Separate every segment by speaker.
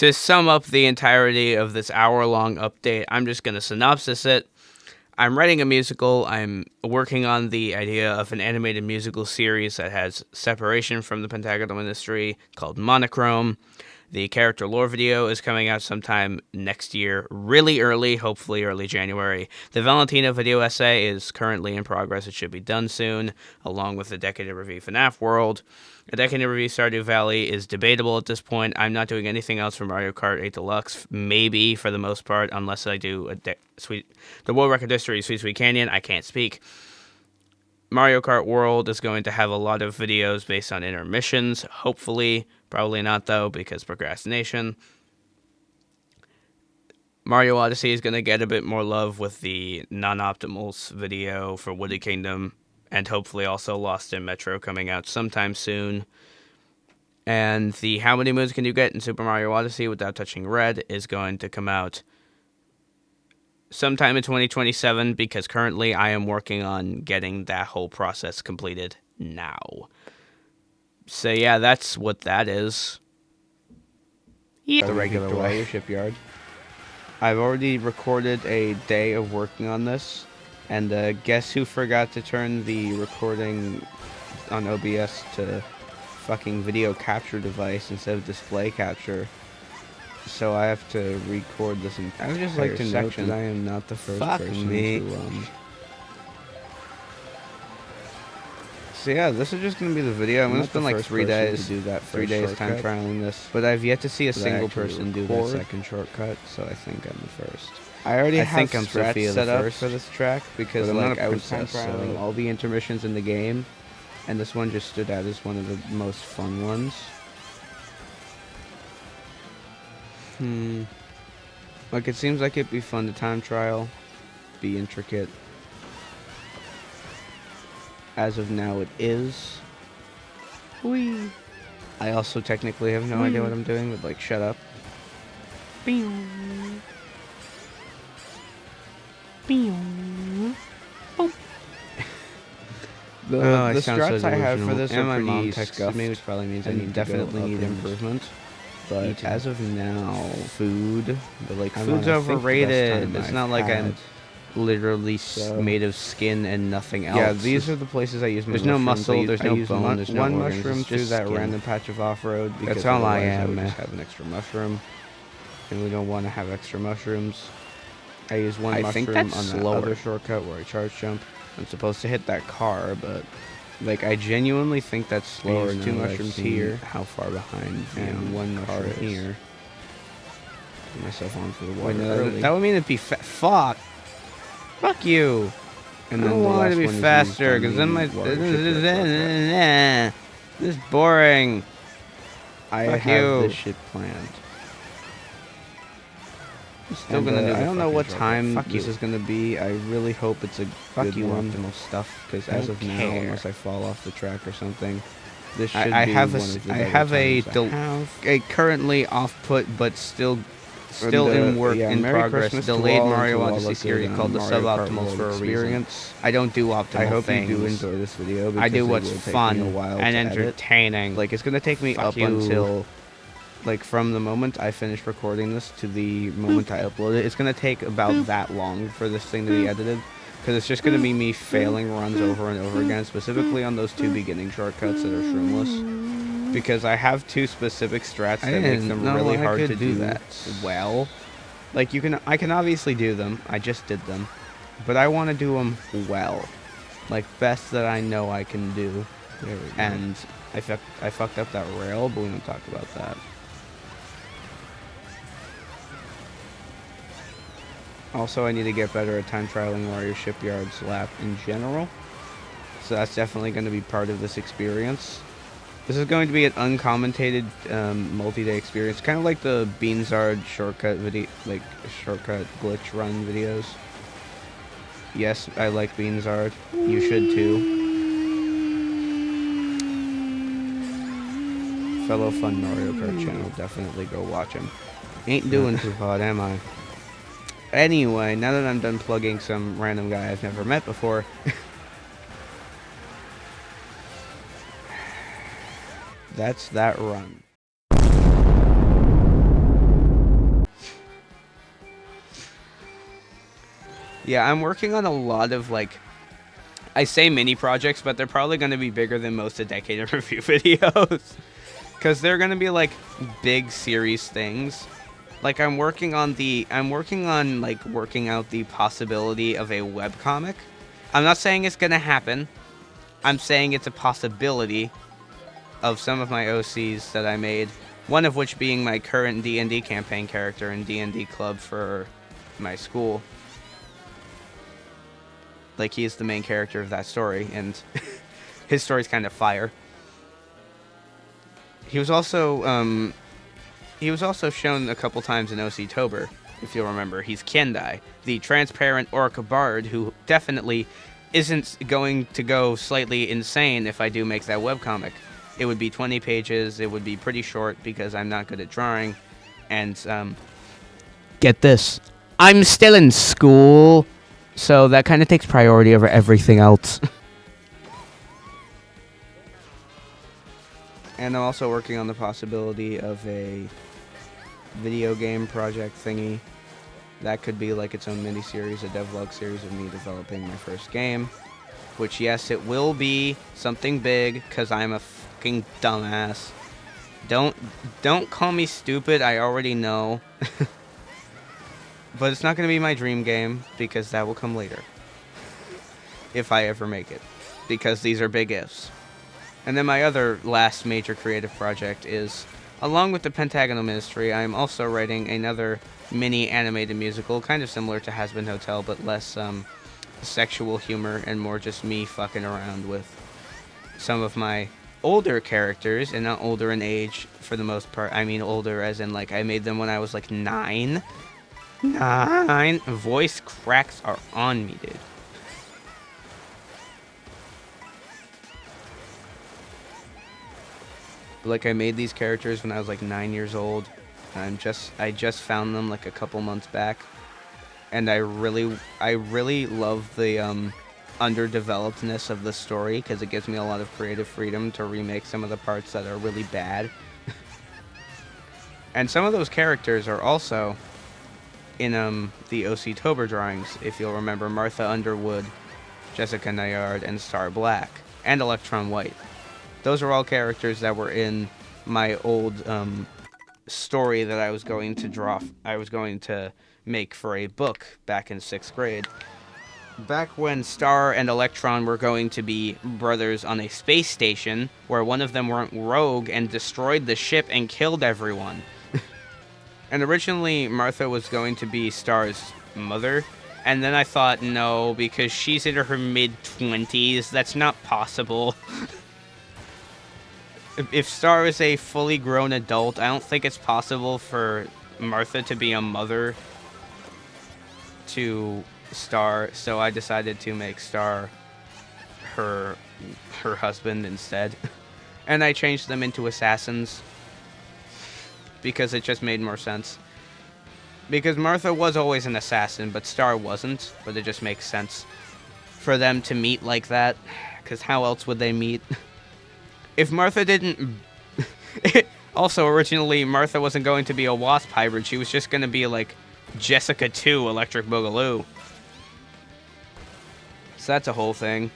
Speaker 1: To sum up the entirety of this hour-long update, I'm just going to synopsis it. I'm writing a musical. I'm working on the idea of an animated musical series that has separation from the pentagonal industry called Monochrome. The character lore video is coming out sometime next year, really early, hopefully early January. The Valentino video essay is currently in progress. It should be done soon, along with the Decade in Review FNAF World. A Decade in Review Stardew Valley is debatable at this point. I'm not doing anything else for Mario Kart 8 Deluxe, maybe for the most part, unless I do the World Record History Sweet Sweet Canyon. I can't speak. Mario Kart World is going to have a lot of videos based on intermissions, hopefully. Probably not, though, because procrastination. Mario Odyssey is going to get a bit more love with the non-optimals video for Wooded Kingdom, and hopefully also Lost in Metro coming out sometime soon. And the How Many Moons Can You Get in Super Mario Odyssey Without Touching Red is going to come out sometime in 2027, because currently I am working on getting that whole process completed now. So yeah, that's what that is.
Speaker 2: Yeah. The regular way shipyard. I've already recorded a day of working on this, and guess who forgot to turn the recording on OBS to fucking video capture device instead of display capture? So I have to record this entire section. I would just like to note that I am not the first person to So yeah, this is just going to be the video. I'm going to spend like 3 days to do that. 3 days time trialing this, but I've yet to see a single person do that second shortcut. So I think I'm the first. I already have strats set up for this track because like I was time trialing all the intermissions in the game, and this one just stood out as one of the most fun ones. Like it seems like it'd be fun to time trial, be intricate. As of now, it is. Whee! I also technically have no idea what I'm doing, but like, shut up. The strats I have for this are pretty scuffed, which probably means I definitely need improvement. But as of now, food. But like, food's overrated. It's not like I'm literally made of skin and nothing else. Yeah, these are the places I use my mushrooms. There's no muscle, there's no bone, there's no organs. One mushroom through that random patch of off-road. That's all I am, man. I just have an extra mushroom, and we don't want to have extra mushrooms. I use one mushroom on the other shortcut where I charge jump. I'm supposed to hit that car, but like I genuinely think that's slower. There's 2 mushrooms here. How far behind? And 1 mushroom here. Put myself on for the water. That would mean it'd be fuck. Fuck you! And then I don't want it to be faster, because then my... This is boring. I have this shit planned. I'm still gonna do I don't know what time this is gonna be. I really hope it's a good optimal stuff, because as of now, unless I fall off the track or something, this should be one of the I have a currently off-put, but still in work, in progress, delayed Mario Odyssey series called the Suboptimals for a reason. I don't do optimal things. I hope you do enjoy this video. I do what's fun and entertaining. Like, it's gonna take me up until, like, from the moment I finish recording this to the moment I upload it, it's gonna take about that long for this thing to be edited. Because it's just gonna be me failing runs over and over again, specifically on those 2 beginning shortcuts that are shroomless. Because I have 2 specific strats that make them really hard to do that well. Like, I can obviously do them. I just did them. But I want to do them well. Like, best that I know I can do. And I fucked up that rail, but we don't talk about that. Also, I need to get better at time trialing Wario Shipyard's lap in general. So that's definitely going to be part of this experience. This is going to be an uncommentated multi-day experience, kind of like the Beanzard shortcut video, like shortcut glitch run videos. Yes, I like Beanzard. You should too. Fellow Fun Mario Kart channel, definitely go watch him. Ain't doing too hot, am I? Anyway, now that I'm done plugging some random guy I've never met before. That's that run.
Speaker 1: Yeah, I'm working on a lot of, like, I say mini projects, but they're probably going to be bigger than most of Decade in Review videos. Because they're going to be, like, big series things. Like, I'm working on, like, working out the possibility of a webcomic. I'm not saying it's going to happen. I'm saying it's a possibility of some of my OCs that I made. One of which being my current D&D campaign character in D&D Club for my school. Like, he's the main character of that story, and his story's kind of fire. He was also shown a couple times in OC-tober, if you'll remember. He's Kendai, the transparent orc bard who definitely isn't going to go slightly insane if I do make that webcomic. It would be 20 pages, it would be pretty short because I'm not good at drawing, and, get this, I'm still in school, so that kind of takes priority over everything else. And I'm also working on the possibility of a video game project thingy. That could be like its own mini-series, a devlog series of me developing my first game. Which, yes, it will be something big, because I'm a fucking dumbass. Don't call me stupid, I already know. But it's not going to be my dream game, because that will come later. If I ever make it. Because these are big ifs. And then my other last major creative project is, along with the Pentagonal Ministry, I am also writing another mini animated musical, kind of similar to Has Been Hotel, but less sexual humor and more just me fucking around with some of my older characters, and not older in age for the most part. I mean older as in, like, I made them when I was like 9. 9. Voice cracks are on me, dude. Like, I made these characters when I was like 9 years old. And I just found them like a couple months back. And I really love the underdevelopedness of the story, because it gives me a lot of creative freedom to remake some of the parts that are really bad. And some of those characters are also in the OC-tober drawings, if you'll remember. Martha Underwood, Jessica Nayard, and Star Black, and Electron White. Those are all characters that were in my old story that I was going to draw. I was going to make for a book back in 6th grade. Back when Star and Electron were going to be brothers on a space station, where one of them went rogue and destroyed the ship and killed everyone. And originally, Martha was going to be Star's mother. And then I thought, no, because she's in her mid-20s, that's not possible. If Star is a fully grown adult, I don't think it's possible for Martha to be a mother to Star, so I decided to make Star her husband instead. And I changed them into assassins, because it just made more sense. Because Martha was always an assassin, but Star wasn't, but it just makes sense for them to meet like that, because how else would they meet? If Martha didn't... Also, originally, Martha wasn't going to be a Wasp hybrid. She was just going to be, like, Jessica 2 Electric Boogaloo. So that's a whole thing.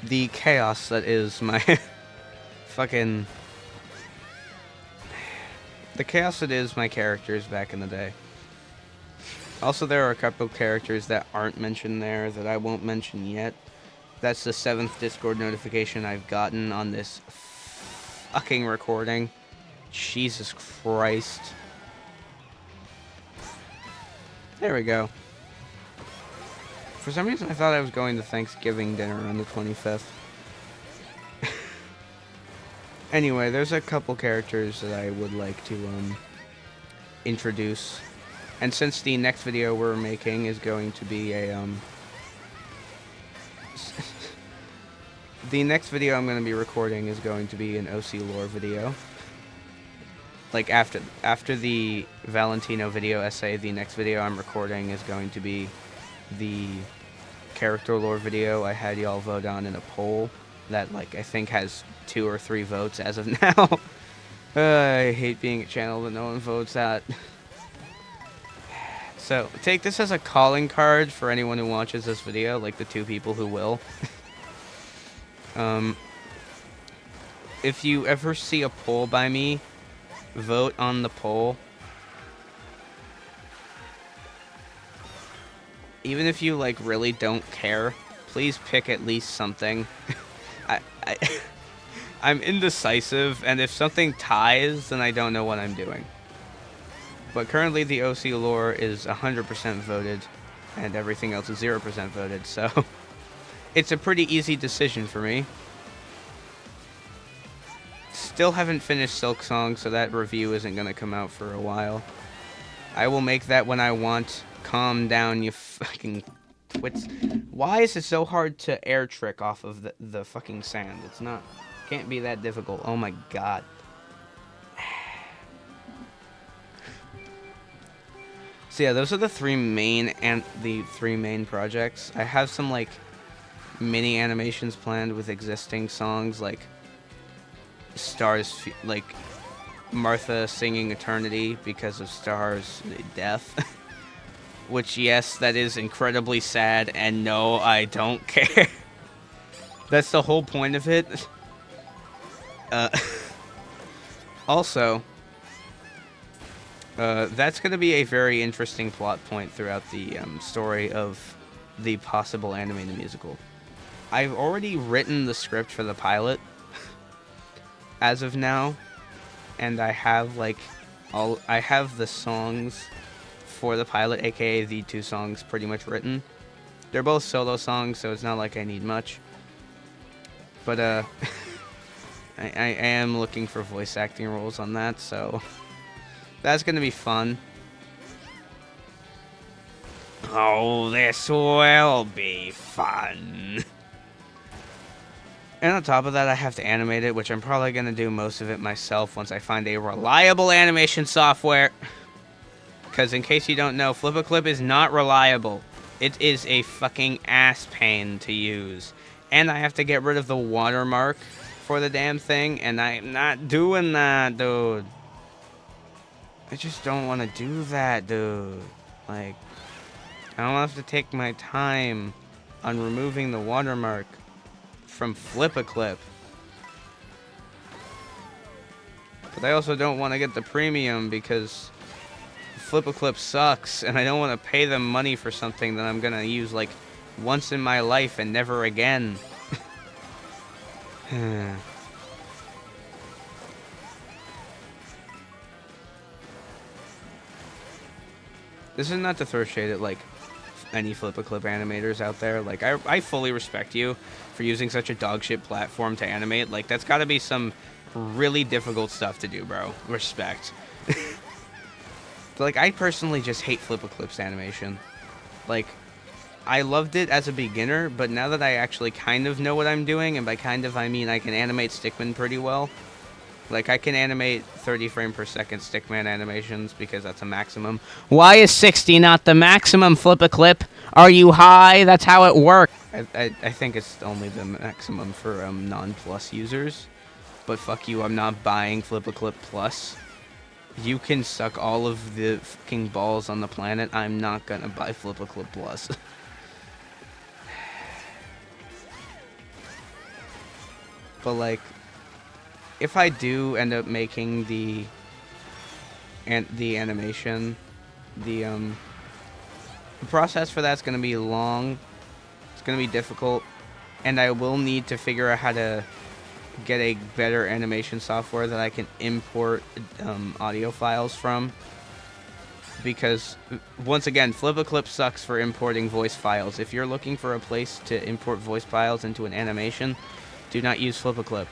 Speaker 1: The chaos that is my... fucking... The chaos that is my characters back in the day. Also, there are a couple characters that aren't mentioned there that I won't mention yet. That's the 7th Discord notification I've gotten on this fucking recording. Jesus Christ. There we go. For some reason, I thought I was going to Thanksgiving dinner on the 25th. Anyway, there's a couple characters that I would like to introduce. And since the next video we're making is going to be a the next video I'm going to be recording is going to be an OC lore video. Like, after the Valentino video essay, the next video I'm recording is going to be the character lore video I had y'all vote on in a poll that, like, I think has 2 or 3 votes as of now. I hate being a channel that no one votes at. It So, take this as a calling card for anyone who watches this video, like the 2 people who will. If you ever see a poll by me, vote on the poll. Even if you, like, really don't care, please pick at least something. I'm indecisive, and if something ties, then I don't know what I'm doing. But currently the OC lore is 100% voted, and everything else is 0% voted, so it's a pretty easy decision for me. Still haven't finished Silk Song, so that review isn't going to come out for a while. I will make that when I want. Calm down, you fucking twits. Why is it so hard to air trick off of the fucking sand? It's not... Can't be that difficult. Oh my god. So yeah, those are the 3 main projects. I have some like mini animations planned with existing songs, like Star's, like Martha singing Eternity because of Star's death. Which, yes, that is incredibly sad, and no, I don't care. That's the whole point of it. Also, that's going to be a very interesting plot point throughout the story of the possible animated musical. I've already written the script for the pilot as of now, and I have like I have the songs for the pilot, aka the 2 songs, pretty much written. They're both solo songs, so it's not like I need much. But I am looking for voice acting roles on that, so that's gonna be fun. Oh, this will be fun. And on top of that, I have to animate it, which I'm probably gonna do most of it myself once I find a reliable animation software. Because in case you don't know, Flip-A-Clip is not reliable. It is a fucking ass pain to use. And I have to get rid of the watermark for the damn thing, and I'm not doing that, dude. I just don't want to do that, dude. Like, I don't have to take my time on removing the watermark from Flip-A-Clip. But I also don't want to get the premium because Flip-A-Clip sucks, and I don't want to pay them money for something that I'm gonna use like once in my life and never again. This is not to throw shade at like any Flip-A-Clip animators out there. Like I fully respect you for using such a dogshit platform to animate. Like that's got to be some really difficult stuff to do, bro. Respect. Like, I personally just hate Flip-A-Clip's animation. Like, I loved it as a beginner, but now that I actually kind of know what I'm doing, and by kind of I mean I can animate Stickman pretty well. Like, I can animate 30 frame per second Stickman animations because that's a maximum. Why is 60 not the maximum, Flip-A-Clip? Are you high? That's how it works. I think it's only the maximum for non-plus users. But fuck you, I'm not buying Flip-A-Clip Plus. You can suck all of the fucking balls on the planet. I'm not gonna buy Flip-A-Clip Plus. But like, if I do end up making the animation, the process for that's gonna be long. It's gonna be difficult, and I will need to figure out how to get a better animation software that I can import audio files from, because once again, Flip-A-Clip sucks for importing voice files. If you're looking for a place to import voice files into an animation, do not use Flip-A-Clip.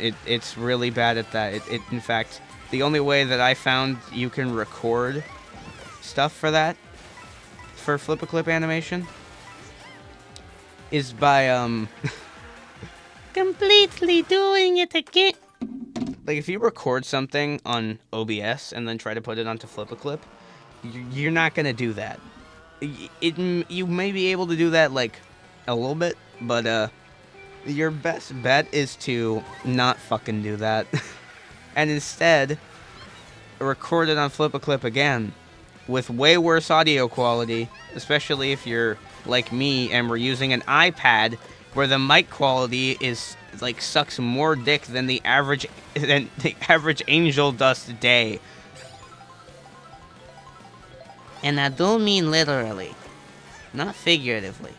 Speaker 1: It's really bad at that. In fact, the only way that I found you can record stuff for that, for Flip-A-Clip animation, is by completely doing it again. Like, if you record something on OBS and then try to put it onto Flip-A-Clip, you're not gonna do that. You may be able to do that, like, a little bit, but, your best bet is to not fucking do that. And instead, record it on Flip-A-Clip again. with way worse audio quality, especially if you're like me and we're using an iPad where the mic quality is like sucks more dick than the average angel dust day. And I do mean literally, not figuratively.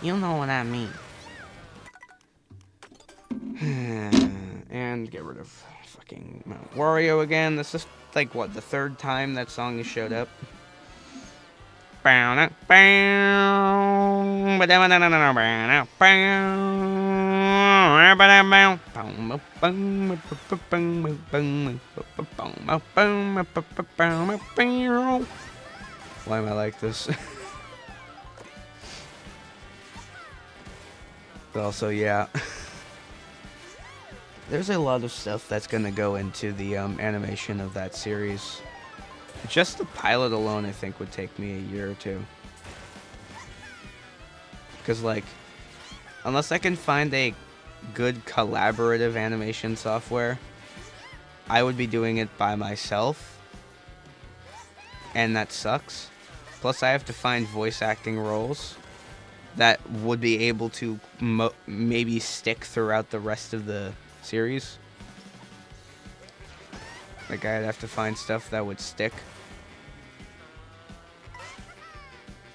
Speaker 1: You know what I mean. And get rid of fucking Mount Wario again. This is like what, the third time that song has showed up. Why am I like this? But also, yeah. There's a lot of stuff that's gonna go into the animation of that series. Just the pilot alone, I think, would take me a year or two. Because, like, unless I can find a good collaborative animation software, I would be doing it by myself. And that sucks. Plus, I have to find voice acting roles that would be able to maybe stick throughout the rest of the series. Like, I'd have to find stuff that would stick.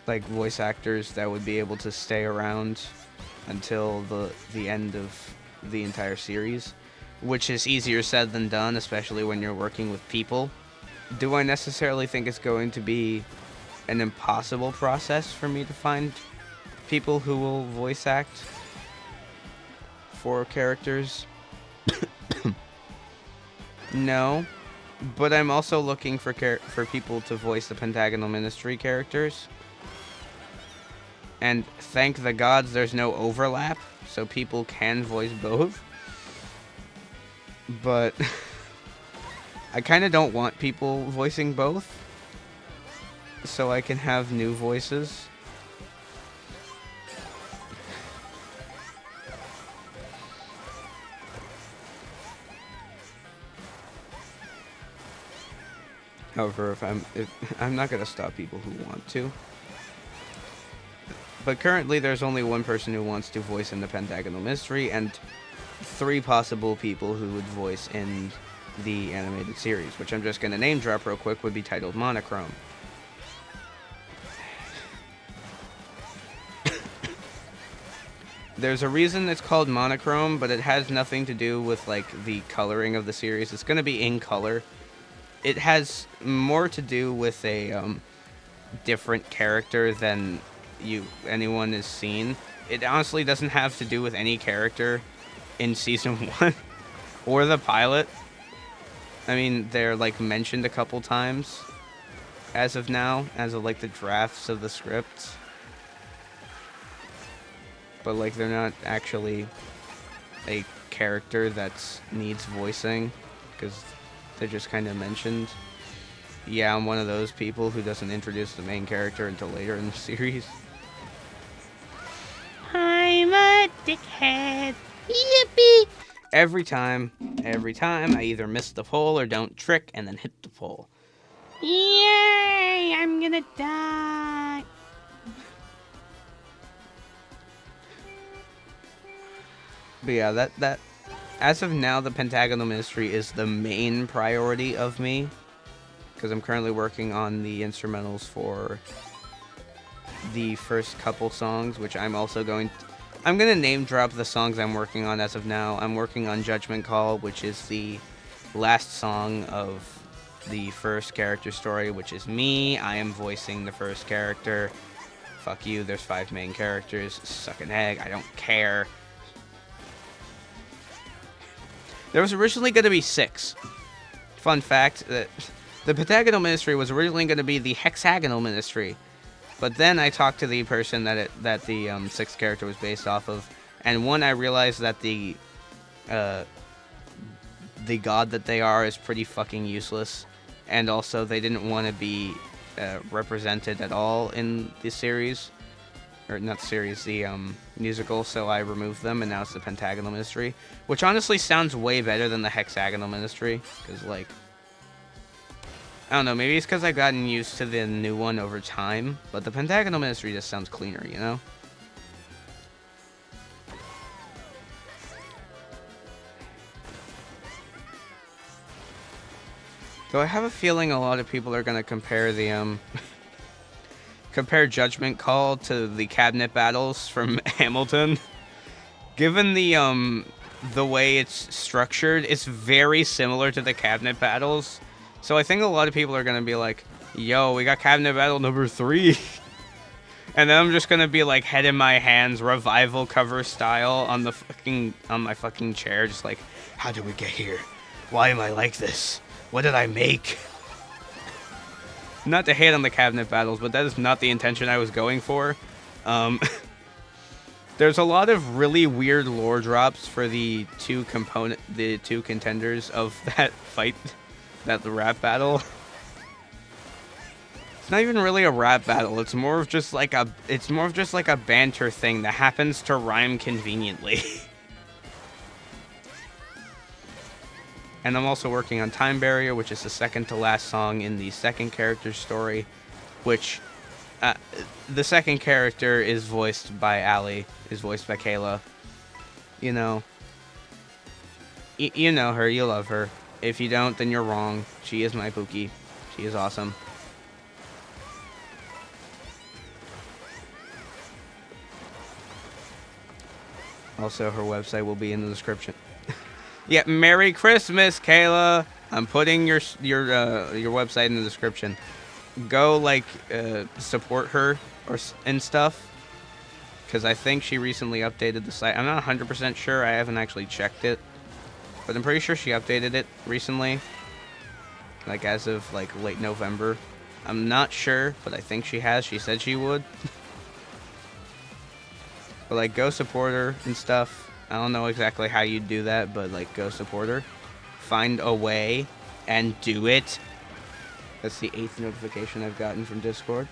Speaker 1: Like, voice actors that would be able to stay around until the end of the entire series. Which is easier said than done, especially when you're working with people. Do I necessarily think it's going to be an impossible process for me to find people who will voice act for characters? No. But I'm also looking for people to voice the Pentagonal Ministry characters. And thank the gods there's no overlap, so people can voice both. But I kind of don't want people voicing both, so I can have new voices. However, if I'm not gonna stop people who want to. But currently, there's only one person who wants to voice in the Pentagonal Mystery, and 3 possible people who would voice in the animated series, which I'm just gonna name drop real quick, would be titled Monochrome. There's a reason it's called Monochrome, but it has nothing to do with like the coloring of the series. It's gonna be in color. It has more to do with a different character than anyone has seen. It honestly doesn't have to do with any character in season 1 or the pilot. I mean, they're like mentioned a couple times as of now, as of like the drafts of the scripts. But like they're not actually a character that needs voicing, because they're just kind of mentioned. Yeah, I'm one of those people who doesn't introduce the main character until later in the series. I'm a dickhead. Yippee! Every time, I either miss the pole or don't trick and then hit the pole. Yay! I'm gonna die. But yeah, that as of now, the Pentagonal Ministry is the main priority of me, because I'm currently working on the instrumentals for the first couple songs, which I'm gonna name drop the songs I'm working on as of now. I'm working on Judgment Call, which is the last song of the first character story, which is me. I am voicing the first character. Fuck you, there's 5 main characters. Suck an egg, I don't care. There was originally going to be 6. Fun fact, that the Pentagonal Ministry was originally going to be the Hexagonal Ministry. But then I talked to the person that the 6th character was based off of, and I realized that the god that they are is pretty fucking useless, and also they didn't want to be represented at all in the series, or not series, the musical, so I removed them, and now it's the Pentagonal Ministry, which honestly sounds way better than the Hexagonal Ministry, because like I don't know, maybe it's because I've gotten used to the new one over time, but the Pentagonal Ministry just sounds cleaner, you know? So I have a feeling a lot of people are going to compare the, compare Judgment Call to the cabinet battles from Hamilton. Given the way it's structured, it's very similar to the cabinet battles. So I think a lot of people are going to be like, yo, we got cabinet battle number 3. And then I'm just going to be like head in my hands, revival cover style on my fucking chair. Just like, how did we get here? Why am I like this? What did I make? Not to hate on the cabinet battles, but that is not the intention I was going for. There's a lot of really weird lore drops for the two contenders of that fight, the rap battle. It's not even really a rap battle. It's more of just like a banter thing that happens to rhyme conveniently. And I'm also working on Time Barrier, which is the second to last song in the second character's story, which the second character is voiced by Allie, is voiced by Kayla. You know, you know her, you love her. If you don't, then you're wrong. She is my Pookie. She is awesome. Also, her website will be in the description. Yeah, Merry Christmas, Kayla. I'm putting your website in the description. Go support her and stuff, because I think she recently updated the site. I'm not 100% sure. I haven't actually checked it, but I'm pretty sure she updated it recently, like as of like late November. I'm not sure, but I think she has. She said she would. But like, go support her and stuff. I don't know exactly how you do that, but like, go support her. Find a way and do it. That's the 8th notification I've gotten from Discord.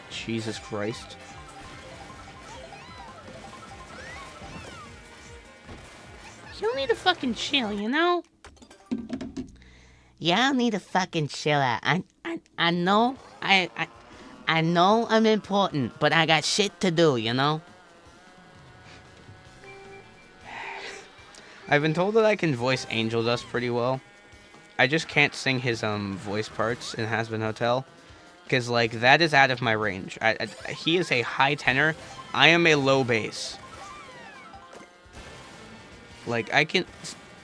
Speaker 1: Jesus Christ.
Speaker 3: You need to fucking chill, you know? Yeah, I need to fucking chill out. I know I know I'm important, but I got shit to do, you know?
Speaker 1: I've been told that I can voice Angel Dust pretty well. I just can't sing his voice parts in Has Been Hotel, because like that is out of my range. He is a high tenor. I am a low bass. Like I can,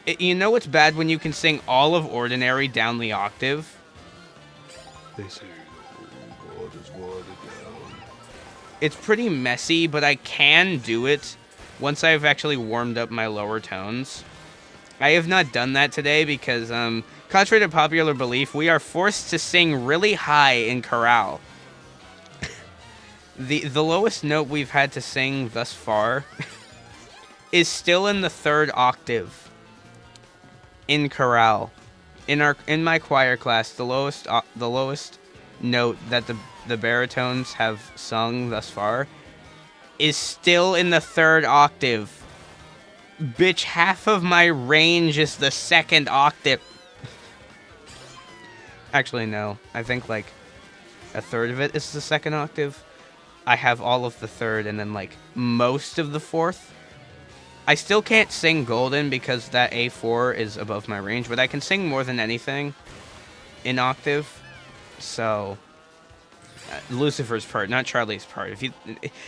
Speaker 1: you know what's bad when you can sing all of Ordinary down the octave? They say God is watered down. It's pretty messy, but I can do it once I've actually warmed up my lower tones. I have not done that today because, contrary to popular belief, we are forced to sing really high in chorale. The lowest note we've had to sing thus far is still in the 3rd octave in chorale. In my choir class, the lowest note that the baritones have sung thus far is still in the 3rd octave. Bitch, half of my range is the 2nd octave. Actually, no. I think like a third of it is the 2nd octave. I have all of the 3rd and then like most of the 4th. I still can't sing Golden because that A4 is above my range, but I can sing more than anything in octave. So Lucifer's part, not Charlie's part. If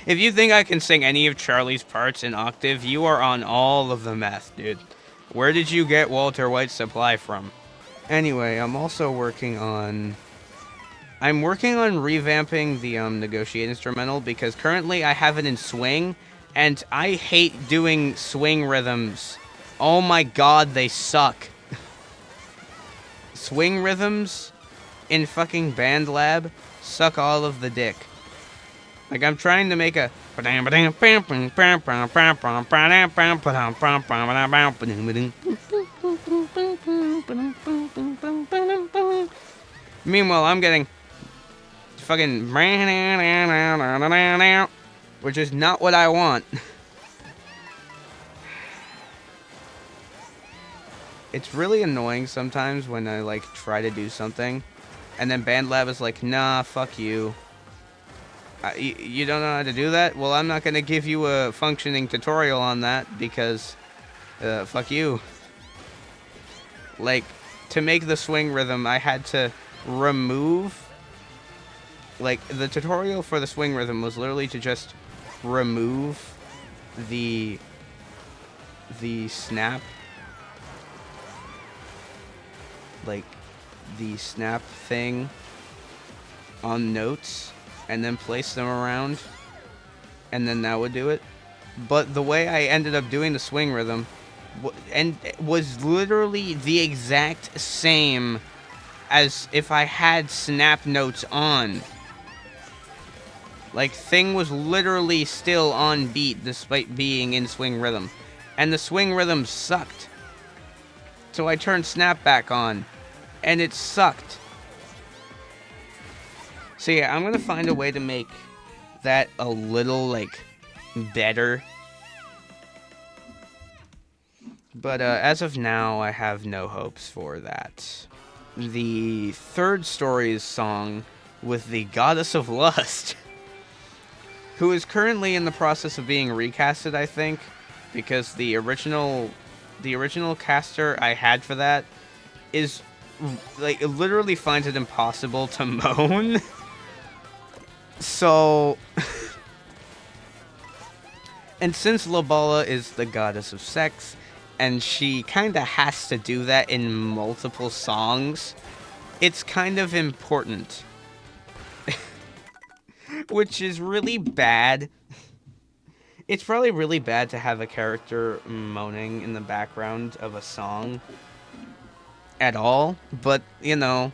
Speaker 1: you think I can sing any of Charlie's parts in octave, you are on all of the meth, dude. Where did you get Walter White's supply from? Anyway, I'm also working on revamping the Negotiate instrumental, because currently I have it in swing, and I hate doing swing rhythms. Oh my god, they suck. Swing rhythms in fucking Band Lab suck all of the dick. Like, I'm trying to make a... Meanwhile, I'm getting fucking... which is not what I want.
Speaker 2: It's really annoying sometimes when I, like, try to do something, and then BandLab is like, nah, fuck you. You don't know how to do that? Well, I'm not gonna give you a functioning tutorial on that, because, fuck you. Like, to make the swing rhythm, I had to remove... Like, the tutorial for the swing rhythm was literally to just remove the snap, like, the snap thing on notes, and then place them around, and then that would do it. But the way I ended up doing the swing rhythm was literally the exact same as if I had snap notes on. Like, thing was literally still on beat despite being in swing rhythm. And the swing rhythm sucked. So I turned snap back on, and it sucked. So yeah, I'm gonna find a way to make that a little, like, better. But as of now, I have no hopes for that. The third story's song with the Goddess of Lust, who is currently in the process of being recasted, I think, because the original caster I had for that is, like, it literally finds it impossible to moan. So, and since Lobala is the goddess of sex, and she kind of has to do that in multiple songs, it's kind of important. Which is really bad. It's probably really bad to have a character moaning in the background of a song at all, but, you know,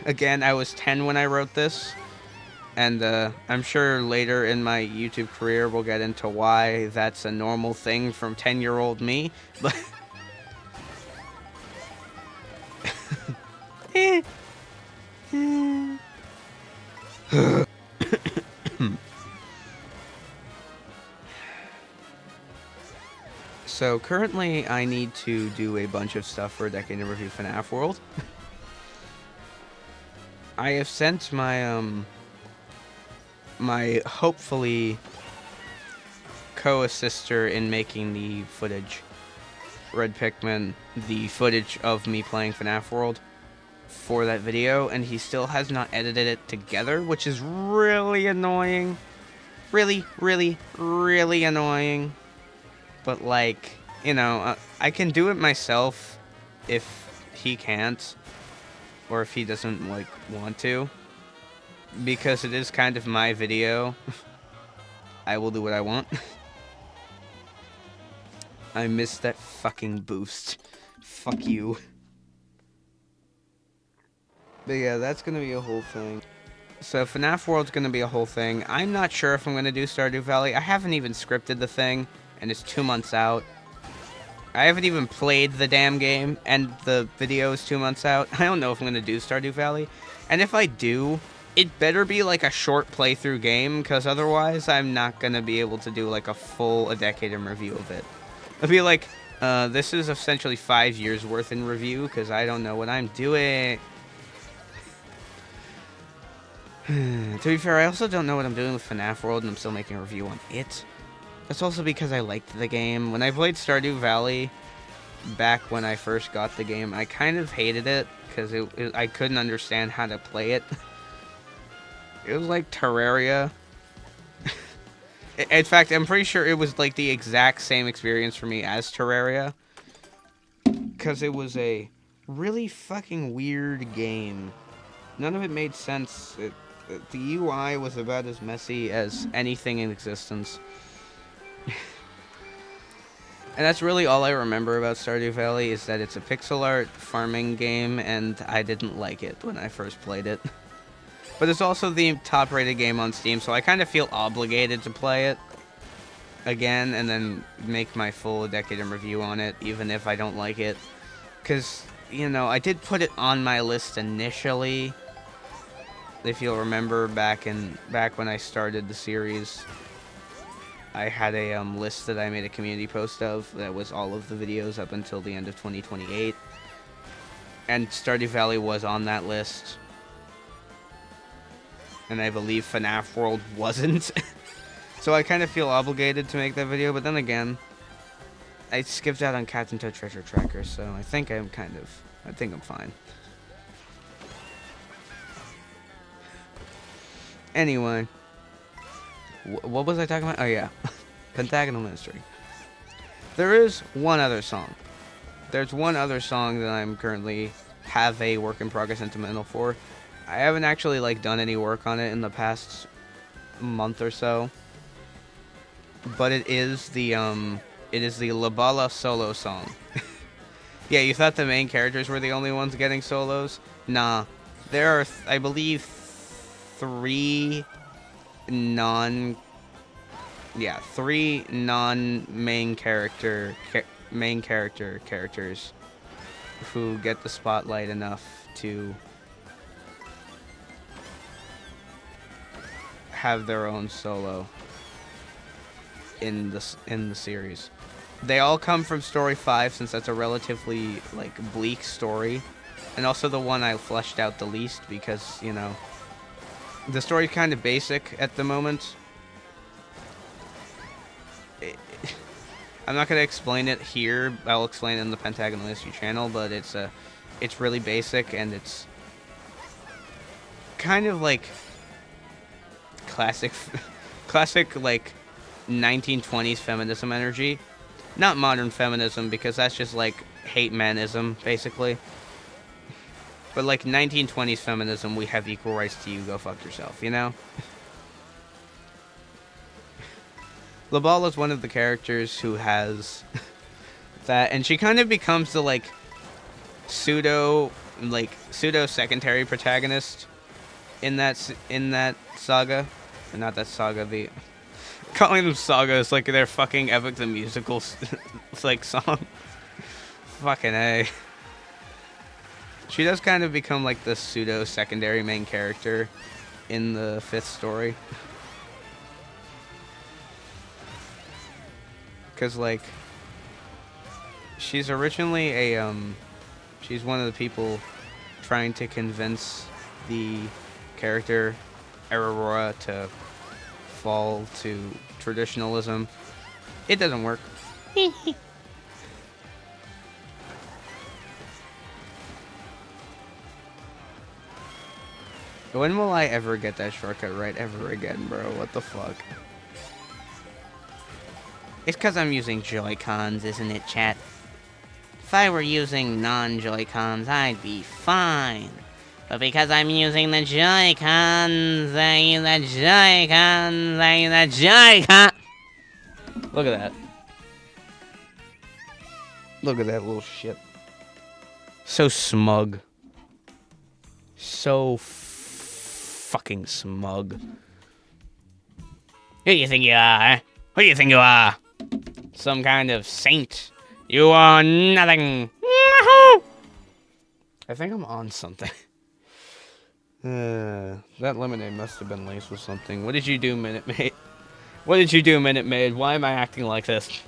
Speaker 2: again, I was 10 when I wrote this, and I'm sure later in my YouTube career we'll get into why that's a normal thing from 10-year-old me, but... So currently I need to do a bunch of stuff for a Decade in Review FNAF World. I have sent my my hopefully co-assister in making the footage, Red Pikmin, the footage of me playing FNAF World for that video, and he still has not edited it together, which is really annoying. Really, really, really annoying. But, like, you know, I can do it myself if he can't, or if he doesn't, like, want to, because it is kind of my video. I will do what I want. I missed that fucking boost. Fuck you. But yeah, that's gonna be a whole thing. So FNAF World's gonna be a whole thing. I'm not sure if I'm gonna do Stardew Valley. I haven't even scripted the thing, and it's 2 months out. I haven't even played the damn game, and the video is 2 months out. I don't know if I'm gonna do Stardew Valley. And if I do, it better be like a short playthrough game, because otherwise I'm not gonna be able to do like a Decade in Review of it. It'll be like, this is essentially 5 years worth in review, because I don't know what I'm doing. To be fair, I also don't know what I'm doing with FNAF World, and I'm still making a review on it. That's also because I liked the game. When I played Stardew Valley, back when I first got the game, I kind of hated it, because I couldn't understand how to play it. It was like Terraria. In fact, I'm pretty sure it was like the exact same experience for me as Terraria, because it was a really fucking weird game. None of it made sense. The UI was about as messy as anything in existence. And that's really all I remember about Stardew Valley, is that it's a pixel art farming game, and I didn't like it when I first played it. But it's also the top-rated game on Steam, so I kind of feel obligated to play it again, and then make my full Decade in Review on it, even if I don't like it. Because, you know, I did put it on my list initially, if you'll remember back when I started the series. I had a list that I made a community post of that was all of the videos up until the end of 2028. And Stardew Valley was on that list. And I believe FNAF World wasn't. So I kind of feel obligated to make that video, but then again, I skipped out on Captain Toad Treasure Tracker, so I think I'm fine. Anyway, what was I talking about? Oh yeah, Pentagonal Ministry. There is one other song. There's one other song that I'm currently have a work in progress instrumental for. I haven't actually done any work on it in the past month or so. But it is the Labala solo song. Yeah, you thought the main characters were the only ones getting solos? Nah. There are I believe 3 non main characters who get the spotlight enough to have their own solo in the series. They all come from story 5, since that's a relatively bleak story, and also the one I fleshed out the least because, you know, the story's kind of basic at the moment. I'm not going to explain it here. I'll explain it in the Pentagonal Ministry channel, but it's really basic, and it's kind of classic 1920s feminism energy. Not modern feminism, because that's just hate manism, basically. But 1920s feminism, we have equal rights to you, go fuck yourself, you know? Labala is one of the characters who has that, and she kind of becomes the pseudo secondary protagonist in that saga. Or not that saga, the calling them sagas like they're fucking Epic the Musical song. Fucking A. She does kind of become the pseudo secondary main character in the 5th story. Cause she's originally she's one of the people trying to convince the character Aurora to fall to traditionalism. It doesn't work. When will I ever get that shortcut right ever again, bro? What the fuck?
Speaker 3: It's because I'm using Joy-Cons, isn't it, chat? If I were using non-Joy-Cons, I'd be fine. But because I'm using the Joy-Cons, I use the Joy-Cons, I use the Joy-Cons.
Speaker 2: Look at that. Look at that little shit. So smug. So fucking smug.
Speaker 3: Who do you think you are? Who do you think you are?
Speaker 2: Some kind of saint. You are nothing. I think I'm on something. That lemonade must have been laced with something. What did you do, Minute Maid? What did you do, Minute Maid? Why am I acting like this?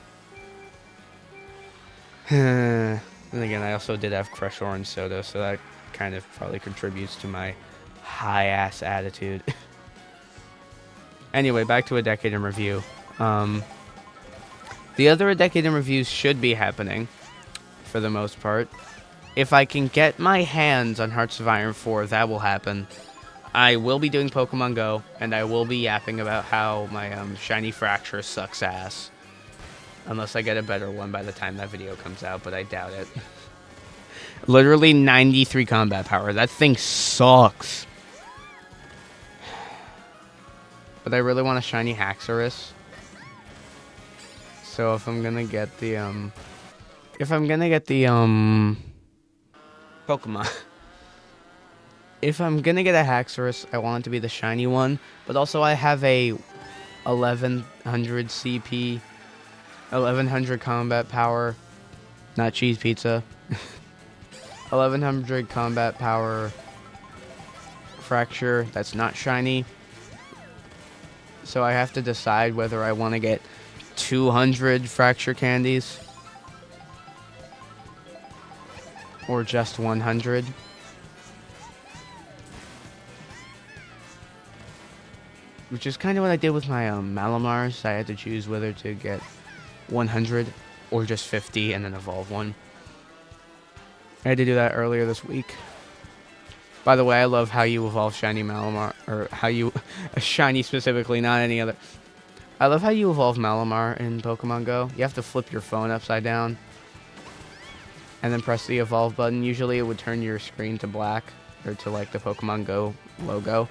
Speaker 2: Then again, I also did have Crush Orange Soda, so that kind of probably contributes to my high-ass attitude. Anyway, back to A Decade in Review. The other A Decade in Reviews should be happening, for the most part. If I can get my hands on Hearts of Iron 4, that will happen. I will be doing Pokemon Go, and I will be yapping about how my Shiny Fracture sucks ass. Unless I get a better one by the time that video comes out, but I doubt it. Literally 93 combat power. That thing sucks. But I really want a Shiny Haxorus. So if I'm gonna get the Pokemon. If I'm gonna get a Haxorus, I want it to be the shiny one. But also I have a 1100 CP, 1100 combat power, not cheese pizza. 1100 combat power Fracture that's not shiny. So I have to decide whether I want to get 200 fracture candies or just 100. Which is kind of what I did with my Malamars. I had to choose whether to get 100 or just 50 and then evolve one. I had to do that earlier this week. By the way, I love how you evolve Shiny Malamar, or how you... Shiny specifically, not any other. I love how you evolve Malamar in Pokemon Go. You have to flip your phone upside down and then press the evolve button. Usually it would turn your screen to black, or to like the Pokemon Go logo,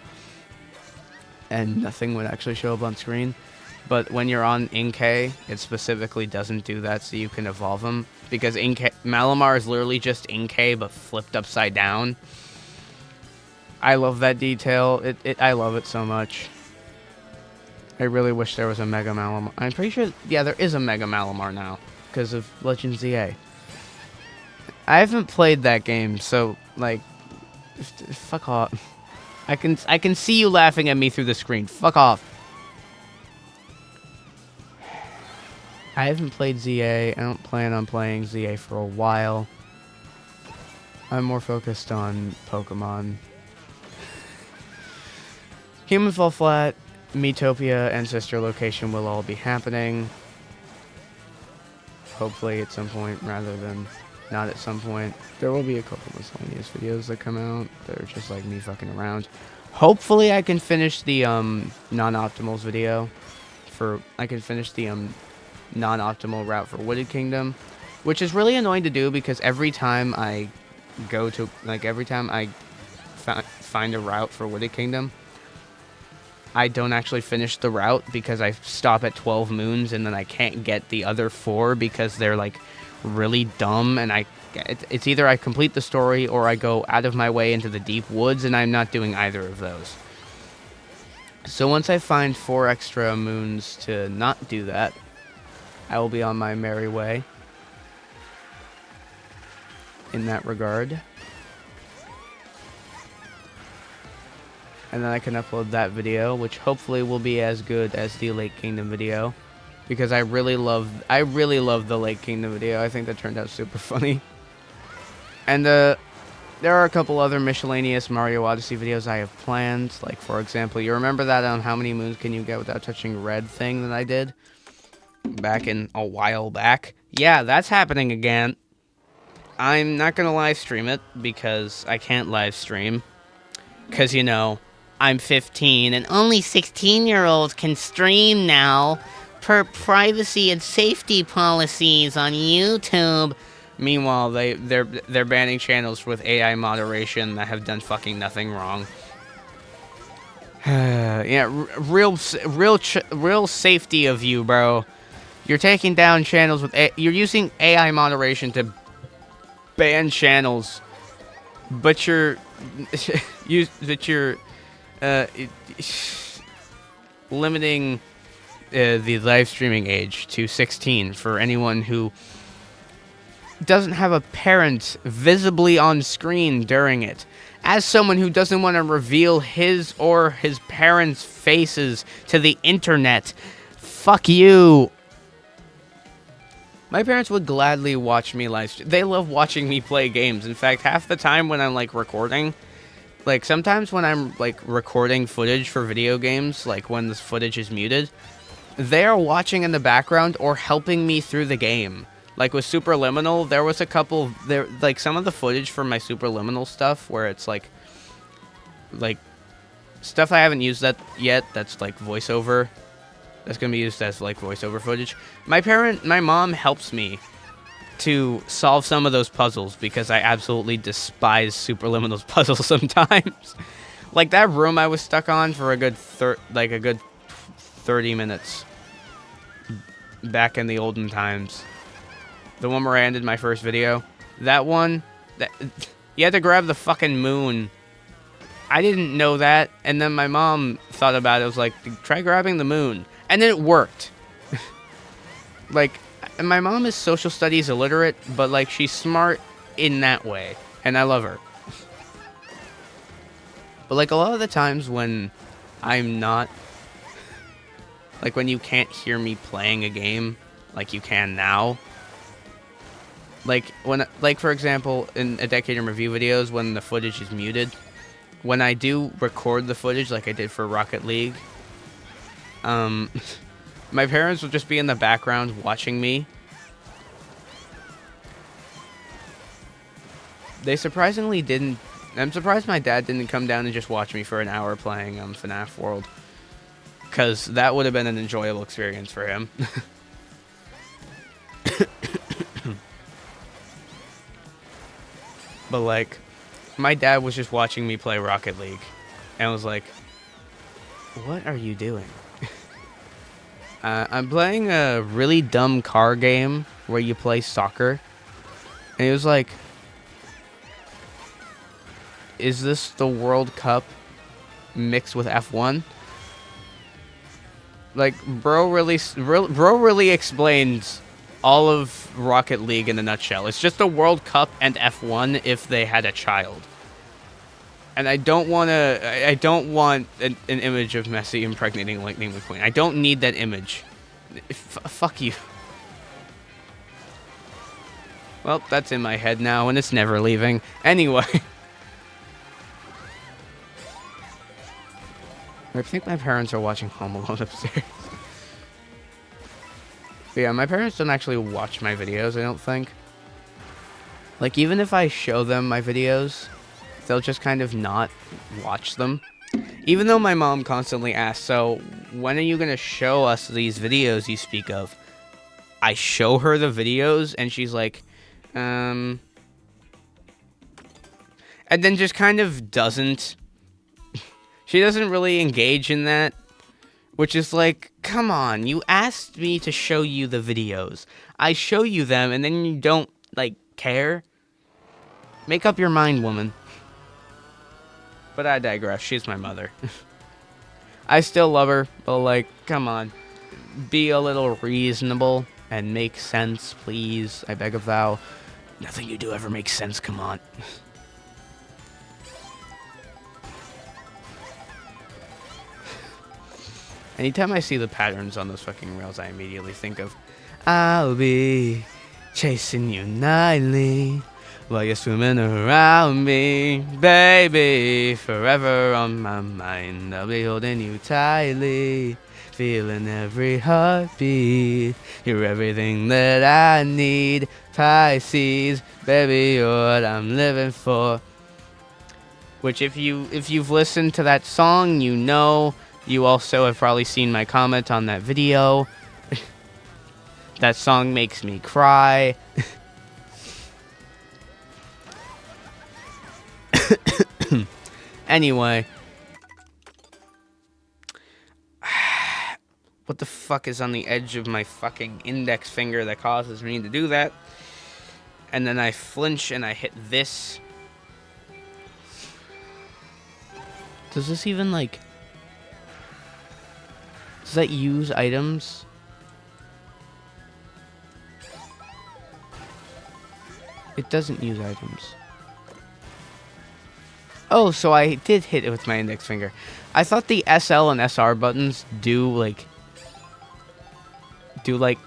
Speaker 2: and nothing would actually show up on screen. But when you're on Inkay, it specifically doesn't do that, so you can evolve them. Because Malamar is literally just Inkay, but flipped upside down. I love that detail. I love it so much. I really wish there was a Mega Malamar. I'm pretty sure, yeah, there is a Mega Malamar now, because of Legend ZA. I haven't played that game, so, like, fuck off. I can see you laughing at me through the screen. Fuck off. I haven't played ZA. I don't plan on playing ZA for a while. I'm more focused on Pokemon. Human Fall Flat, Miitopia, and Sister Location will all be happening. Hopefully at some point, rather than not at some point. There will be a couple miscellaneous videos that come out that are just like me fucking around. Hopefully I can finish the non-optimals video. I can finish the non-optimal route for Wooded Kingdom, which is really annoying to do because every time I go to, like, every time I find a route for Wooded Kingdom, I don't actually finish the route because I stop at 12 moons and then I can't get the other 4 because they're like really dumb, and it's either I complete the story or I go out of my way into the deep woods, and I'm not doing either of those. So once I find 4 extra moons to not do that, I will be on my merry way in that regard. And then I can upload that video, which hopefully will be as good as the Lake Kingdom video, because I really love the Lake Kingdom video. I think that turned out super funny. And there are a couple other miscellaneous Mario Odyssey videos I have planned. Like, for example, you remember that how many moons can you get without touching red thing that I did back in a while back? Yeah, that's happening again. I'm not gonna live stream it because I can't live stream, because, you know, I'm 15 and only 16-year-olds can stream now per privacy and safety policies on YouTube. Meanwhile, they're banning channels with AI moderation that have done fucking nothing wrong. Yeah, real safety of you, bro. You're taking down channels with you're using AI moderation to ban channels, but you're limiting the live streaming age to 16 for anyone who doesn't have a parent visibly on screen during it. As someone who doesn't want to reveal his or his parents' faces to the internet, fuck you. My parents would gladly watch me live stream. They love watching me play games. In fact, half the time when I'm like recording, like sometimes when I'm like recording footage for video games, like when this footage is muted, they are watching in the background or helping me through the game. Like with Superliminal, there was a couple there, like some of the footage for my Superliminal stuff where it's like stuff I haven't used that yet. That's like voiceover. That's gonna be used as like voiceover footage. My mom helps me to solve some of those puzzles because I absolutely despise Superliminal's puzzles sometimes. Like that room I was stuck on for a good 30 minutes back in the olden times. The one where I ended my first video. That one, you had to grab the fucking moon. I didn't know that, and then my mom thought about it. I was like, try grabbing the moon. And then it worked. Like, my mom is social studies illiterate, but, like, she's smart in that way. And I love her. But, like, a lot of the times when I'm not
Speaker 1: Like when you can't hear me playing a game like you can now. Like for example, in a Decade in Review videos, when the footage is muted, when I do record the footage like I did for Rocket League, my parents will just be in the background watching me. They surprisingly didn't. I'm surprised my dad didn't come down and just watch me for an hour playing FNAF World, because that would have been an enjoyable experience for him. But like, my dad was just watching me play Rocket League, and was like, "What are you doing?" I'm playing a really dumb car game where you play soccer, and he was like, "Is this the World Cup mixed with F1?" Like, bro really explains all of Rocket League in a nutshell. It's just a World Cup and F1 if they had a child. And I don't want an image of Messi impregnating Lightning McQueen. I don't need that image. Fuck you. Well, that's in my head now, and it's never leaving. Anyway. I think my parents are watching Home Alone upstairs. But yeah, my parents don't actually watch my videos, I don't think. Like, even if I show them my videos, they'll just kind of not watch them. Even though my mom constantly asks, so, when are you going to show us these videos you speak of? I show her the videos, and she's like, and then just kind of doesn't. She doesn't really engage in that. Which is like, come on, you asked me to show you the videos. I show you them, and then you don't, like, care? Make up your mind, woman. But I digress. She's my mother. I still love her, but, like, come on. Be a little reasonable and make sense, please. I beg of thou. Nothing you do ever makes sense, come on. Anytime I see the patterns on those fucking rails, I immediately think of, I'll be chasing you nightly while you're swimming around me, baby, forever on my mind. I'll be holding you tightly, feeling every heartbeat. You're everything that I need, Pisces, baby, you're what I'm living for. Which, if you've listened to that song, you know. You also have probably seen my comment on that video. That song makes me cry. Anyway. What the fuck is on the edge of my fucking index finger that causes me to do that? And then I flinch and I hit this. Does this even, like... Does that use items? It doesn't use items. Oh, so I did hit it with my index finger. I thought the SL and SR buttons do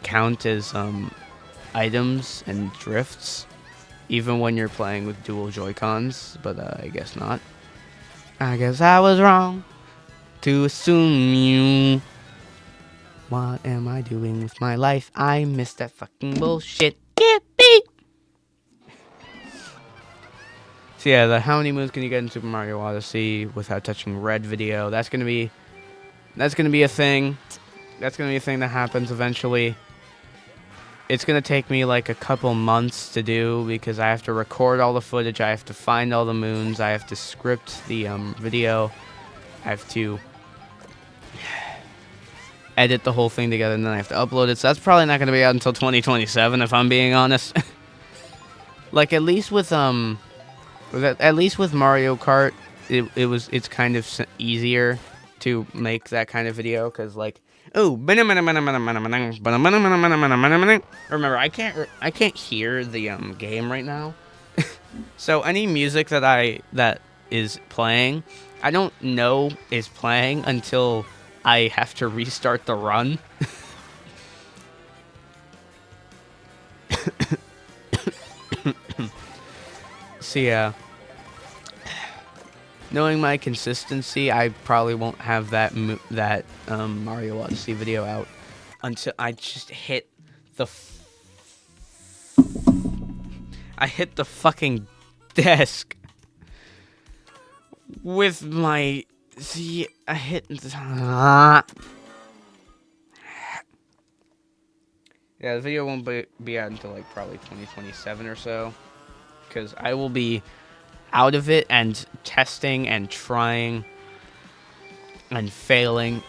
Speaker 1: count as items and drifts, even when you're playing with dual Joy-Cons, but I guess not. I guess I was wrong to assume you. What am I doing with my life? I missed that fucking bullshit. Get beat. So yeah, the how many moons can you get in Super Mario Odyssey without touching red video? That's gonna be a thing. That's gonna be a thing that happens eventually. It's gonna take me like a couple months to do because I have to record all the footage. I have to find all the moons. I have to script the video. I have to edit the whole thing together, and then I have to upload it. So that's probably not going to be out until 2027, if I'm being honest. Like, at least with Mario Kart, it's kind of easier to make that kind of video, because like, oh, remember, I can't hear the game right now. So any music that is playing, I don't know is playing until I have to restart the run. So yeah, knowing my consistency, I probably won't have that Mario Odyssey video out until I just hit the I hit the fucking desk with my I hit yeah, the video won't be out until like probably 2027 or so, because I will be out of it and testing and trying and failing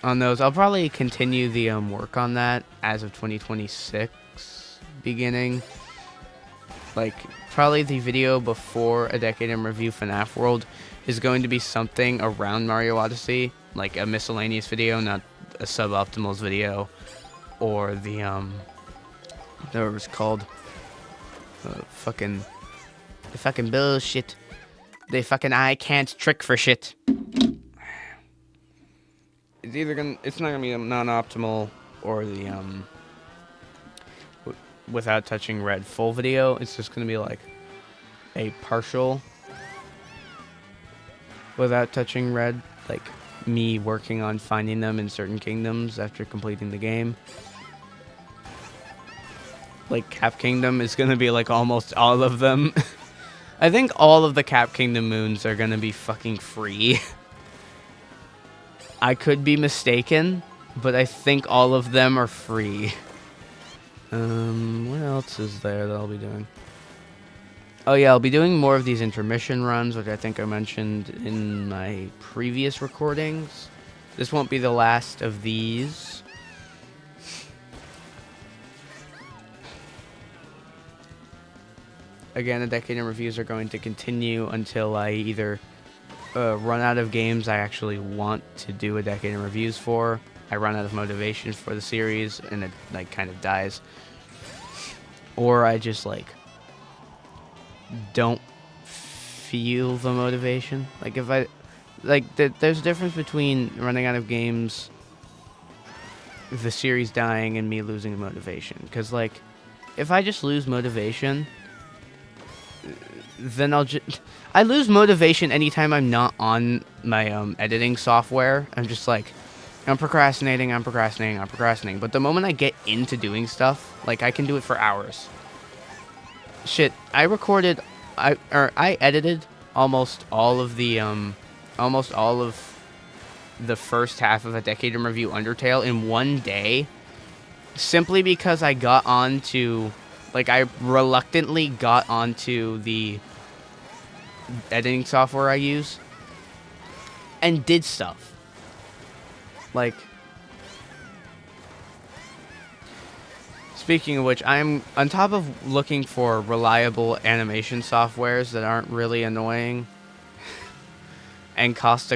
Speaker 1: on those. I'll probably continue the work on that as of 2026 beginning. Like, probably the video before A Decade in Review FNAF World is going to be something around Mario Odyssey, like a miscellaneous video, not a suboptimals video, or the whatever it was called, the fucking bullshit, the fucking I can't trick for shit. It's not gonna be a non-optimal or the without touching red full video. It's just gonna be like a partial without touching red, like me working on finding them in certain kingdoms after completing the game. Like Cap Kingdom is gonna be like almost all of them. I think all of the Cap Kingdom moons are gonna be fucking free. I could be mistaken, but I think all of them are free. What else is there that I'll be doing? Oh yeah, I'll be doing more of these intermission runs, which I think I mentioned in my previous recordings. This won't be the last of these. Again, the Decade in Reviews are going to continue until I either run out of games I actually want to do a Decade in Reviews for, I run out of motivation for the series, and it like kind of dies, or I just like don't feel the motivation. Like if I there's a difference between running out of games, the series dying, and me losing the motivation. Because like if I just lose motivation, then I lose motivation anytime I'm not on my editing software. I'm just like, I'm procrastinating. But the moment I get into doing stuff, like I can do it for hours. Shit, I edited almost all of the first half of A Decade in Review Undertale in one day, simply because I got onto, like, I reluctantly got onto the editing software I use and did stuff. Like, speaking of which, I'm on top of looking for reliable animation softwares that aren't really annoying and cost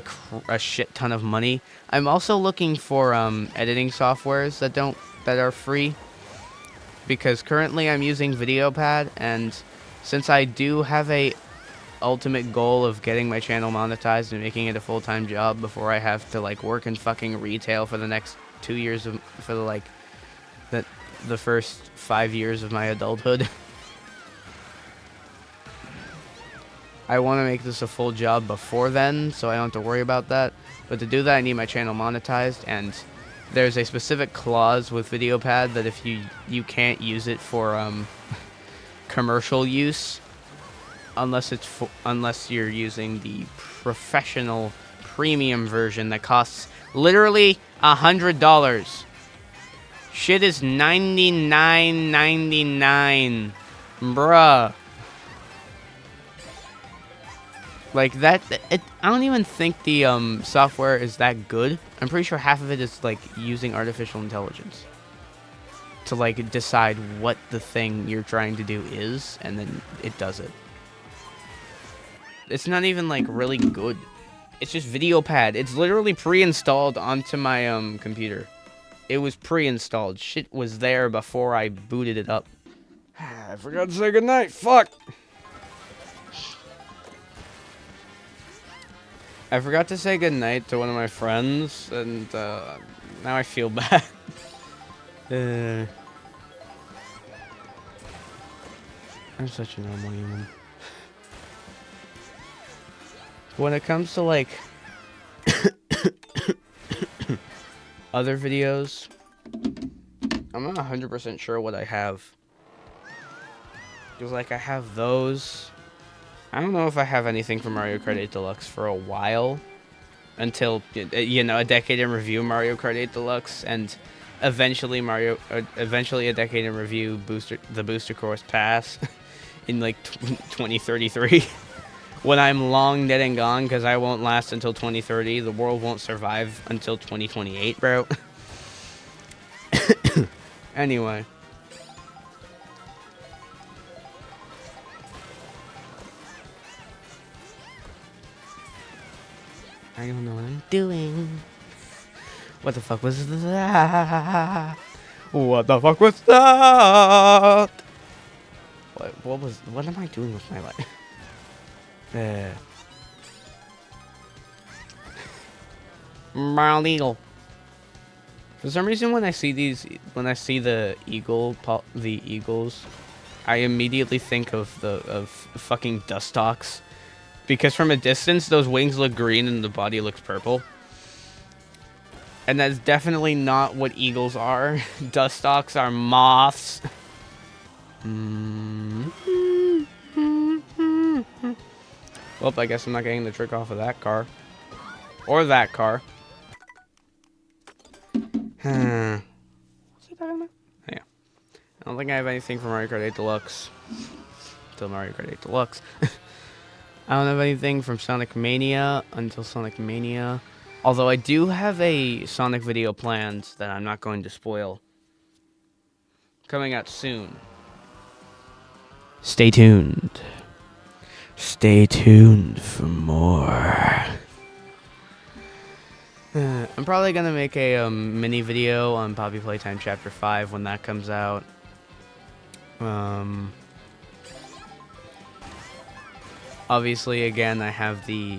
Speaker 1: a shit ton of money. I'm also looking for editing softwares that are free, because currently I'm using VideoPad, and since I do have a ultimate goal of getting my channel monetized and making it a full-time job before I have to like work in fucking retail for the next 2 years for the first 5 years of my adulthood. I want to make this a full job before then, so I don't have to worry about that. But to do that, I need my channel monetized, and there's a specific clause with VideoPad that if you can't use it for commercial use unless you're using the professional premium version that costs literally $100. Shit is $99.99, bruh. Like that, I don't even think the software is that good. I'm pretty sure half of it is like using artificial intelligence to like decide what the thing you're trying to do is, and then it does it. It's not even like really good. It's just VideoPad. It's literally pre-installed onto my computer. It was pre-installed. Shit was there before I booted it up. I forgot to say goodnight. Fuck. I forgot to say goodnight to one of my friends, and now I feel bad. I'm such a normal human. When it comes to, like, other videos, I'm not 100% sure what I have. Because, like, I have those. I don't know if I have anything from Mario Kart 8 Deluxe for a while. Until, you know, a decade in review Mario Kart 8 Deluxe, and eventually a decade in review the Booster Course Pass in, like, 2033. When I'm long dead and gone, because I won't last until 2030. The world won't survive until 2028, bro. Anyway. I don't know what I'm doing. What the fuck was that? What the fuck was that? What am I doing with my life? Bald eagle. For some reason, when I see the eagles, I immediately think of fucking Dustox, because from a distance, those wings look green and the body looks purple, and that's definitely not what eagles are. Dustox are moths. Well, I guess I'm not getting the trick off of that car. Or that car. What's he talking about? Yeah. I don't think I have anything for Mario Kart 8 Deluxe. Until Mario Kart 8 Deluxe. I don't have anything from Sonic Mania until Sonic Mania. Although I do have a Sonic video planned that I'm not going to spoil. Coming out soon. Stay tuned. Stay tuned for more. I'm probably gonna make a mini video on Poppy Playtime Chapter 5 when that comes out. Obviously, again, I have the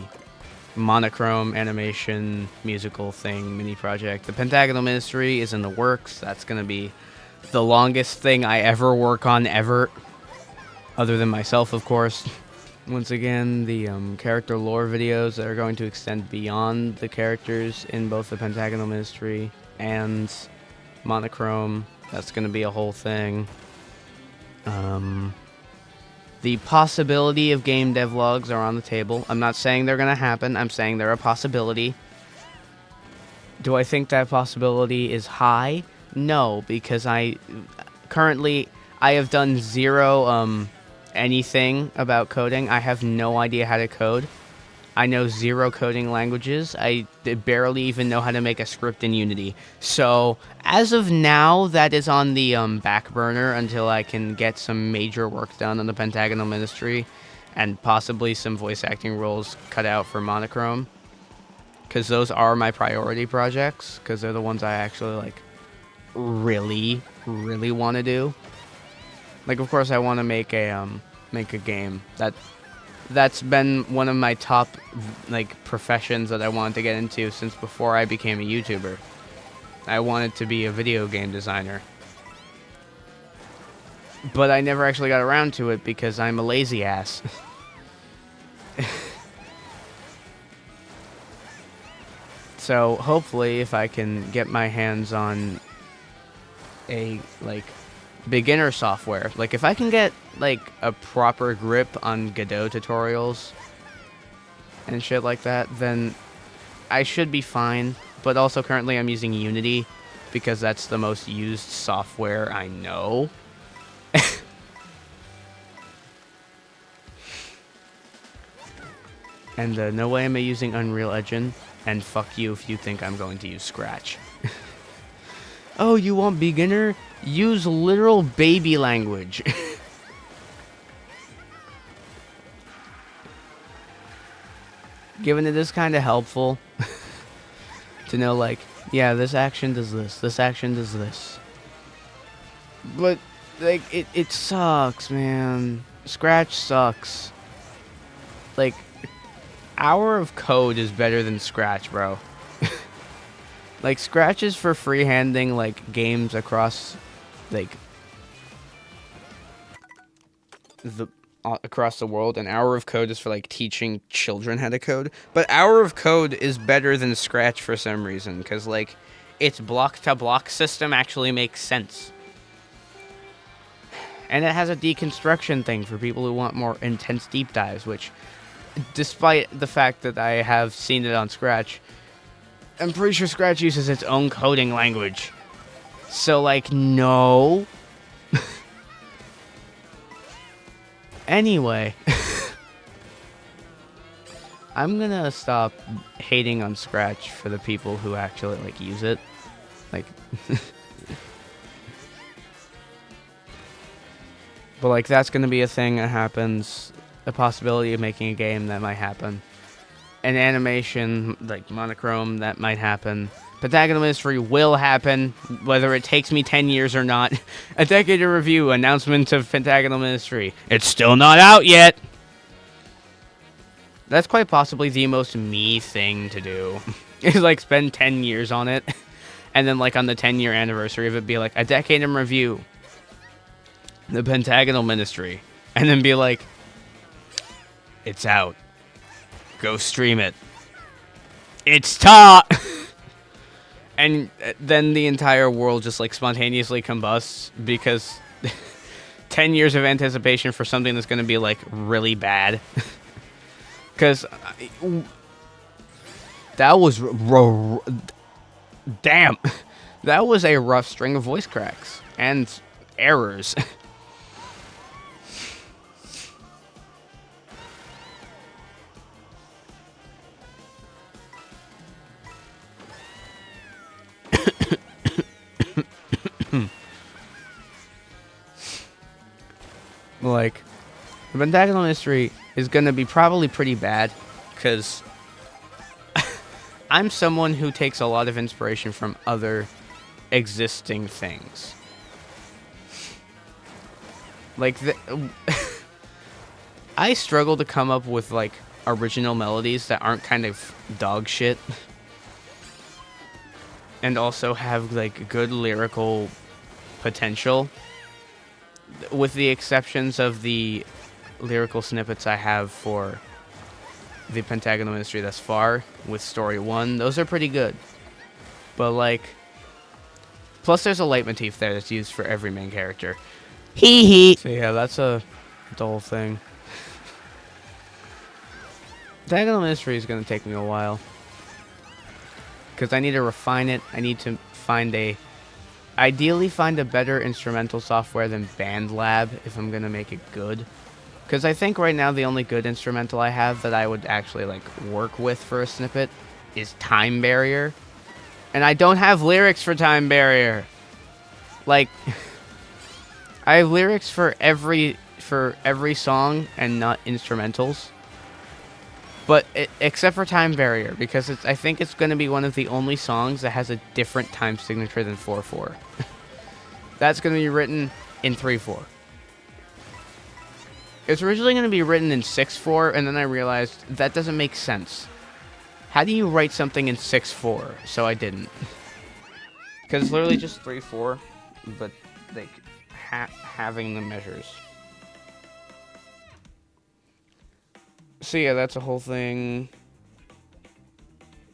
Speaker 1: monochrome animation musical thing mini project. The Pentagonal Ministry is in the works. That's gonna be the longest thing I ever work on ever, other than myself, of course. Once again, the character lore videos that are going to extend beyond the characters in both the Pentagonal Ministry and monochrome. That's going to be a whole thing. The possibility of game devlogs are on the table. I'm not saying they're going to happen. I'm saying they're a possibility. Do I think that possibility is high? No, because currently I have done zero anything about coding. I have no idea how to code. I know zero coding languages. I barely even know how to make a script in Unity. So as of now, that is on the back burner until I can get some major work done on the Pentagonal Ministry and possibly some voice acting roles cut out for monochrome, because those are my priority projects, because they're the ones I actually like really want to do. Like, of course, I want to make a game. That's been one of my top, like, professions that I wanted to get into since before I became a YouTuber. I wanted to be a video game designer. But I never actually got around to it because I'm a lazy ass. So, hopefully, if I can get my hands on a, like, beginner software, like if I can get like a proper grip on Godot tutorials and shit like that, then I should be fine. But also currently I'm using Unity because that's the most used software I know. And no way am I using Unreal Engine, and fuck you if you think I'm going to use Scratch. Oh, you want beginner? Use literal baby language. Given it is kind of helpful to know, like, yeah, this action does this action does this. But, like, it sucks, man. Scratch sucks. Like, Hour of code is better than Scratch, bro. Like, Scratch is for freehanding, like, games across, like, across the world, and Hour of Code is for, like, teaching children how to code. But Hour of Code is better than Scratch for some reason, because, like, its block-to-block system actually makes sense. And it has a deconstruction thing for people who want more intense deep dives, which, despite the fact that I have seen it on Scratch, I'm pretty sure Scratch uses its own coding language. So, like, no. Anyway. I'm gonna stop hating on Scratch for the people who actually, like, use it. Like... But, like, that's gonna be a thing that happens. A possibility of making a game that might happen. An animation, like Monochrome, that might happen. Pentagonal Ministry will happen, whether it takes me 10 years or not. A Decade of Review, announcement of Pentagonal Ministry. It's still not out yet! That's quite possibly the most me thing to do. Is, like, spend 10 years on it. And then, like, on the 10-year anniversary of it, be like, A Decade in Review. The Pentagonal Ministry. And then be like, it's out. Go stream it. It's taught. And then the entire world just, like, spontaneously combusts because 10 years of anticipation for something that's going to be, like, really bad. Because that was damn. That was a rough string of voice cracks and errors. Like, the Pentagonal Ministry is going to be probably pretty bad, because I'm someone who takes a lot of inspiration from other existing things. Like, I struggle to come up with, like, original melodies that aren't kind of dog shit. And also have, like, good lyrical potential. With the exceptions of the lyrical snippets I have for the Pentagonal Ministry thus far, with Story 1, those are pretty good. But, like, plus there's a leitmotif there that's used for every main character. Hee hee! So yeah, that's the whole thing. Pentagonal Ministry is going to take me a while. Because I need to refine it. I need to ideally find a better instrumental software than BandLab if I'm going to make it good. Because I think right now the only good instrumental I have that I would actually, like, work with for a snippet is Time Barrier. And I don't have lyrics for Time Barrier. Like, I have lyrics for every song and not instrumentals. But except for Time Barrier, because I think it's going to be one of the only songs that has a different time signature than 4/4. That's going to be written in 3/4. It's originally going to be written in 6/4, and then I realized that doesn't make sense. How do you write something in 6/4? So I didn't. Because it's literally just 3/4, but, like, having the measures. So yeah, that's a whole thing.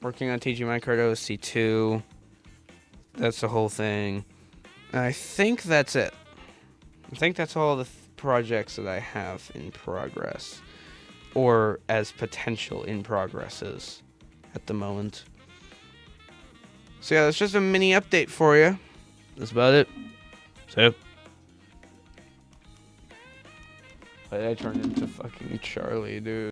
Speaker 1: Working on TG Minecraft OSC 2. That's the whole thing. I think that's it. I think that's all the projects that I have in progress. Or as potential in progresses at the moment. So yeah, that's just a mini update for you. That's about it. So. I turned into fucking Charlie, dude.